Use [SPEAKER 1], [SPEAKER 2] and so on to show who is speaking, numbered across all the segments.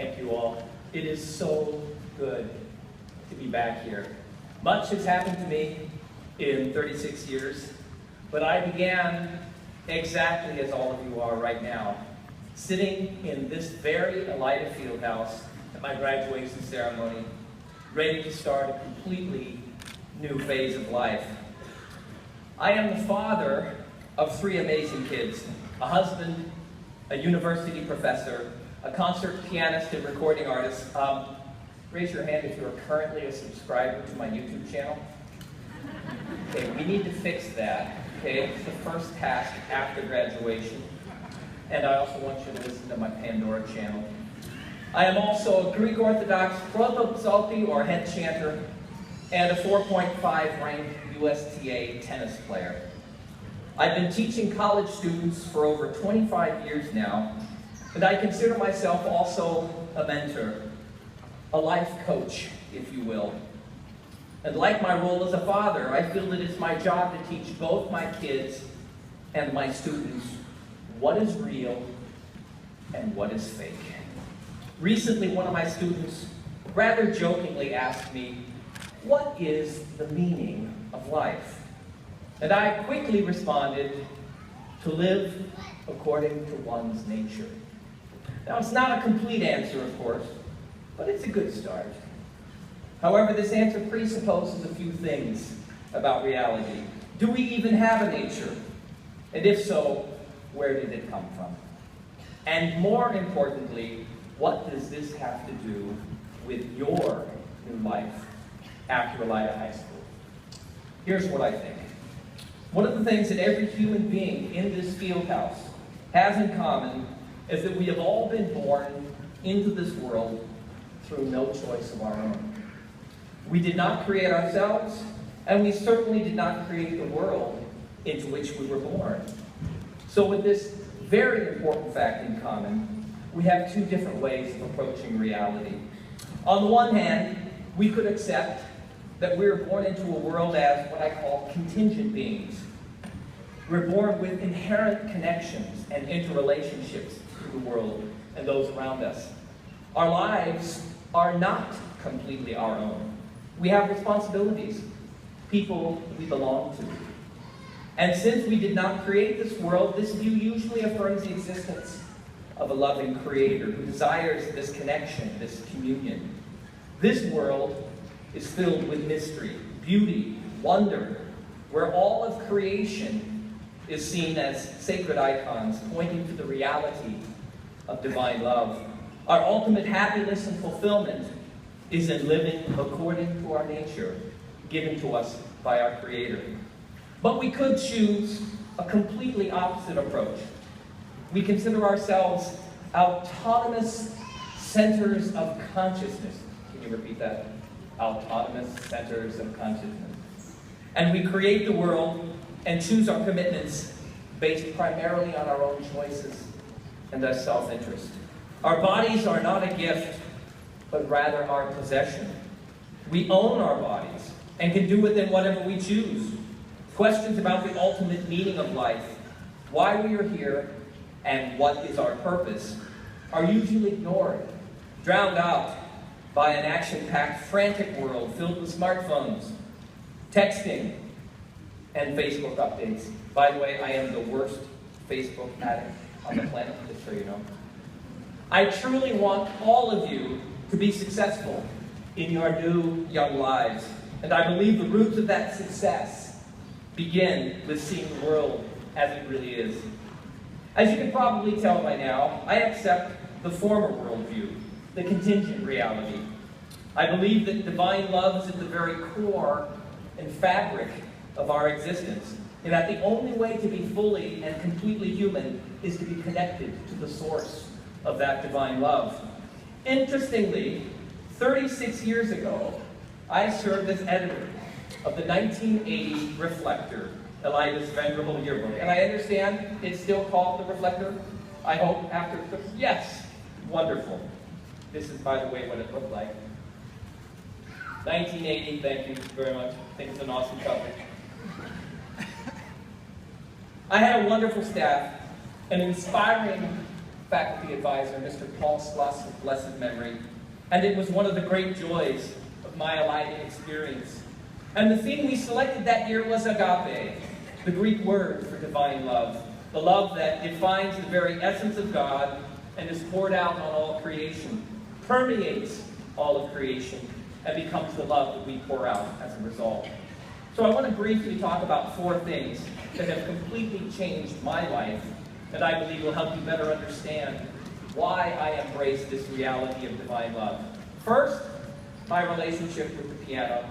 [SPEAKER 1] Thank you all. It is so good to be back here. Much has happened to me in 36 years, but I began exactly as all of you are right now, sitting in this very Elida Fieldhouse at my graduation ceremony, ready to start a completely new phase of life. I am the father of 3 amazing kids, a husband, a university professor, a concert pianist and recording artist. Raise your hand if you are currently a subscriber to my YouTube channel. Okay, we need to fix that. Okay, it's the first task after graduation. And I also want you to listen to my Pandora channel. I am also a Greek Orthodox protopsalti or head chanter and a 4.5 ranked USTA tennis player. I've been teaching college students for over 25 years now, and I consider myself also a mentor, a life coach, if you will. And like my role as a father, I feel that it's my job to teach both my kids and my students what is real and what is fake. Recently, one of my students rather jokingly asked me, "What is the meaning of life?" And I quickly responded, "To live according to one's nature." Now, it's not a complete answer, of course, but it's a good start. However, this answer presupposes a few things about reality. Do we even have a nature? And if so, where did it come from? And more importantly, what does this have to do with your new life after Elida High School? Here's what I think. One of the things that every human being in this field house has in common is that we have all been born into this world through no choice of our own. We did not create ourselves, and we certainly did not create the world into which we were born. So with this very important fact in common, we have 2 different ways of approaching reality. On the one hand, we could accept that we're born into a world as what I call contingent beings. We're born with inherent connections and interrelationships to the world and those around us. Our lives are not completely our own. We have responsibilities, people we belong to. And since we did not create this world, this view usually affirms the existence of a loving creator who desires this connection, this communion. This world is filled with mystery, beauty, wonder, where all of creation is seen as sacred icons pointing to the reality of divine love. Our ultimate happiness and fulfillment is in living according to our nature, given to us by our Creator. But we could choose a completely opposite approach. We consider ourselves autonomous centers of consciousness. Can you repeat that? Autonomous centers of consciousness. And we create the world and choose our commitments based primarily on our own choices and our self-interest. Our bodies are not a gift, but rather our possession. We own our bodies and can do with them whatever we choose. Questions about the ultimate meaning of life, why we are here, and what is our purpose are usually ignored, drowned out by an action-packed, frantic world filled with smartphones, texting, and Facebook updates. By the way, I am the worst Facebook addict on the planet, just so you know. I truly want all of you to be successful in your new young lives. And I believe the roots of that success begin with seeing the world as it really is. As you can probably tell by now, I accept the former worldview, the contingent reality. I believe that divine love is at the very core and fabric of our existence, and that the only way to be fully and completely human is to be connected to the source of that divine love. Interestingly, 36 years ago, I served as editor of the 1980 Reflector, Elida's venerable yearbook. And I understand it's still called the Reflector, I hope, after... Yes! Wonderful. This is, by the way, what it looked like. 1980, thank you very much. I think it's an awesome cover. I had a wonderful staff, an inspiring faculty advisor, Mr. Paul Sluss of blessed memory, and it was one of the great joys of my Elida experience. And the theme we selected that year was agape, the Greek word for divine love, the love that defines the very essence of God and is poured out on all creation, permeates all of creation, and becomes the love that we pour out as a result. So I want to briefly talk about 4 things that have completely changed my life that I believe will help you better understand why I embrace this reality of divine love. First, my relationship with the piano.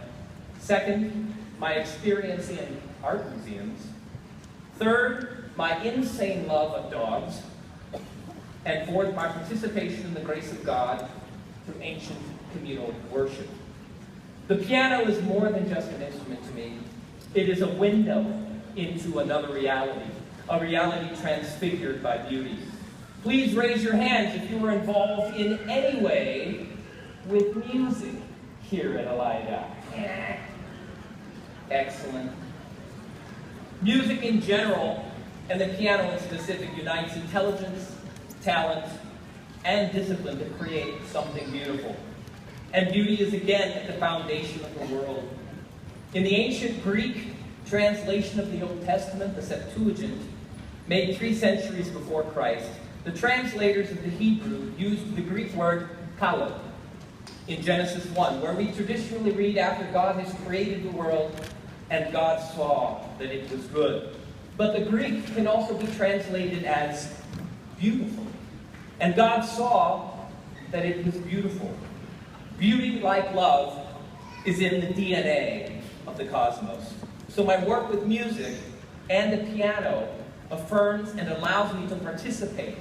[SPEAKER 1] Second, my experience in art museums. Third, my insane love of dogs. And fourth, my participation in the grace of God through ancient communal worship. The piano is more than just an instrument to me. It is a window into another reality, a reality transfigured by beauty. Please raise your hands if you were involved in any way with music here at Elida. Excellent. Music in general, and the piano in specific, unites intelligence, talent, and discipline to create something beautiful. And beauty is again at the foundation of the world. In the ancient Greek translation of the Old Testament, the Septuagint, made 3 centuries before Christ, the translators of the Hebrew used the Greek word kalo in Genesis 1, where we traditionally read after God has created the world, and God saw that it was good. But the Greek can also be translated as beautiful. And God saw that it was beautiful. Beauty, like love, is in the DNA of the cosmos. So my work with music and the piano affirms and allows me to participate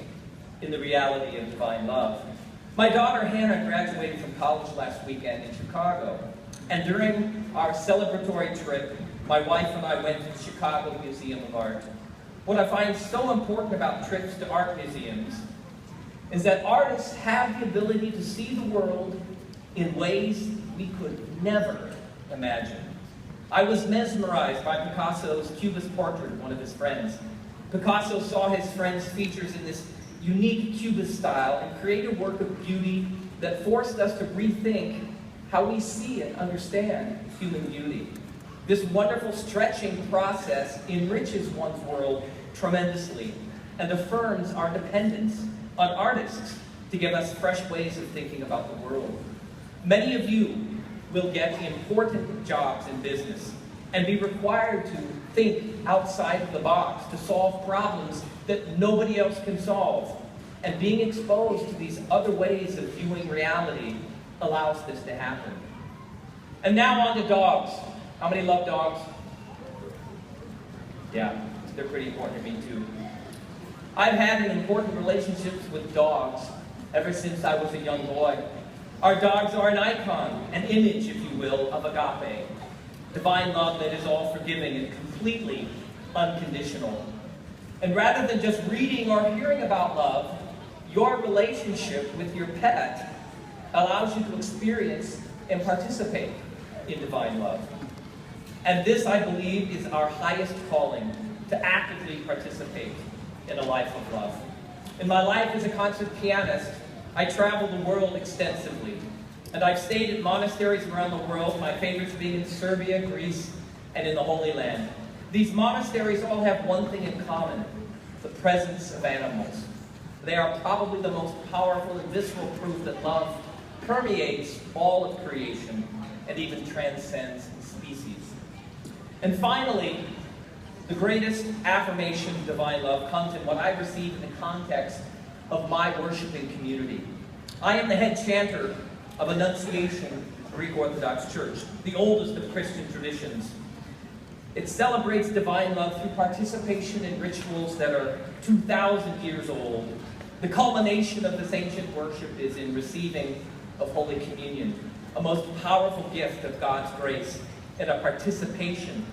[SPEAKER 1] in the reality of divine love. My daughter Hannah graduated from college last weekend in Chicago. And during our celebratory trip, my wife and I went to the Chicago Museum of Art. What I find so important about trips to art museums is that artists have the ability to see the world in ways we could never imagine. I was mesmerized by Picasso's Cubist portrait of one of his friends. Picasso saw his friend's features in this unique Cubist style and created a work of beauty that forced us to rethink how we see and understand human beauty. This wonderful stretching process enriches one's world tremendously and affirms our dependence on artists to give us fresh ways of thinking about the world. Many of you will get important jobs in business and be required to think outside of the box to solve problems that nobody else can solve. And being exposed to these other ways of viewing reality allows this to happen. And now on to dogs. How many love dogs? Yeah, they're pretty important to me too. I've had an important relationship with dogs ever since I was a young boy. Our dogs are an icon, an image, if you will, of agape, divine love that is all forgiving and completely unconditional. And rather than just reading or hearing about love, your relationship with your pet allows you to experience and participate in divine love. And this, I believe, is our highest calling, to actively participate in a life of love. In my life as a concert pianist, I traveled the world extensively, and I've stayed at monasteries around the world, my favorites being in Serbia, Greece, and in the Holy Land. These monasteries all have one thing in common: the presence of animals. They are probably the most powerful and visceral proof that love permeates all of creation and even transcends species. And finally, the greatest affirmation of divine love comes in what I receive in the context of my worshiping community. I am the head chanter of Annunciation Greek Orthodox Church, the oldest of Christian traditions. It celebrates divine love through participation in rituals that are 2,000 years old. The culmination of this ancient worship is in receiving of Holy Communion, a most powerful gift of God's grace and a participation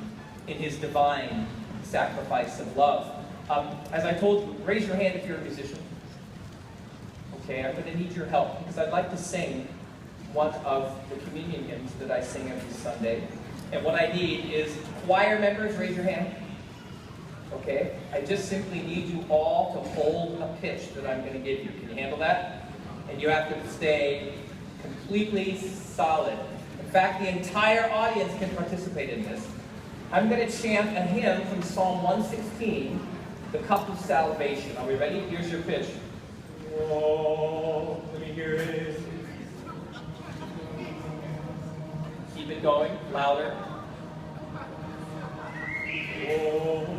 [SPEAKER 1] in His divine sacrifice of love. As I told you, raise your hand if you're a musician. Okay, I'm going to need your help because I'd like to sing one of the communion hymns that I sing every Sunday. And what I need is choir members, raise your hand. Okay? I just simply need you all to hold a pitch that I'm going to give you. Can you handle that? And you have to stay completely solid. In fact, the entire audience can participate in this. I'm going to chant a hymn from Psalm 116, the cup of salvation. Are we ready? Here's your pitch. Oh, let me hear it. Keep it going, louder. Oh,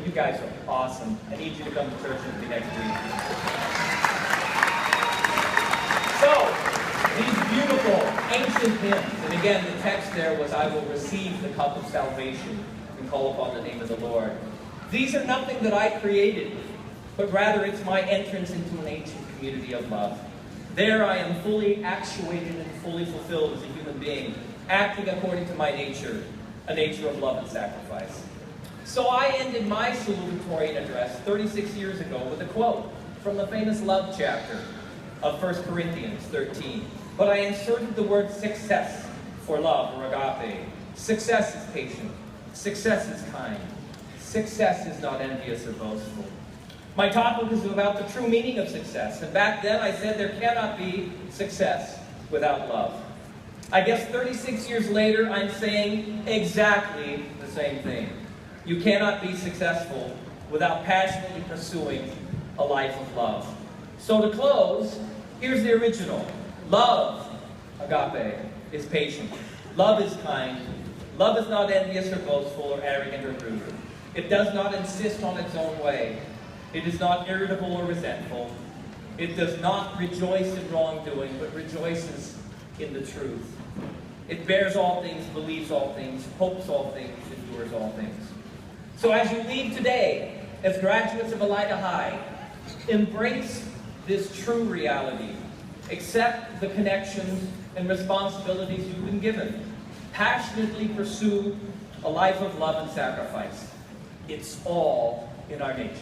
[SPEAKER 1] you guys are awesome. I need you to come to church with me next week. So, these beautiful ancient hymns, and again, the text there was, I will receive the cup of salvation and call upon the name of the Lord. These are nothing that I created, but rather it's my entrance into an ancient community of love. There I am fully actuated and fully fulfilled as a human being, acting according to my nature, a nature of love and sacrifice. So I ended my salutatorian address 36 years ago with a quote from the famous love chapter of 1 Corinthians 13. But I inserted the word success for love, or agape. Success is patient. Success is kind. Success is not envious or boastful. My topic is about the true meaning of success. And back then I said there cannot be success without love. I guess 36 years later I'm saying exactly the same thing. You cannot be successful without passionately pursuing a life of love. So to close, here's the original. Love, agape, is patient. Love is kind. Love is not envious or boastful or arrogant or rude. It does not insist on its own way. It is not irritable or resentful. It does not rejoice in wrongdoing, but rejoices in the truth. It bears all things, believes all things, hopes all things, endures all things. So as you leave today, as graduates of Elida High, embrace this true reality. Accept the connections and responsibilities you've been given. Passionately pursue a life of love and sacrifice. It's all in our nature.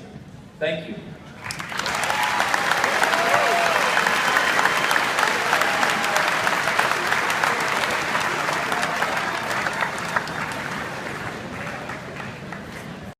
[SPEAKER 1] Thank you.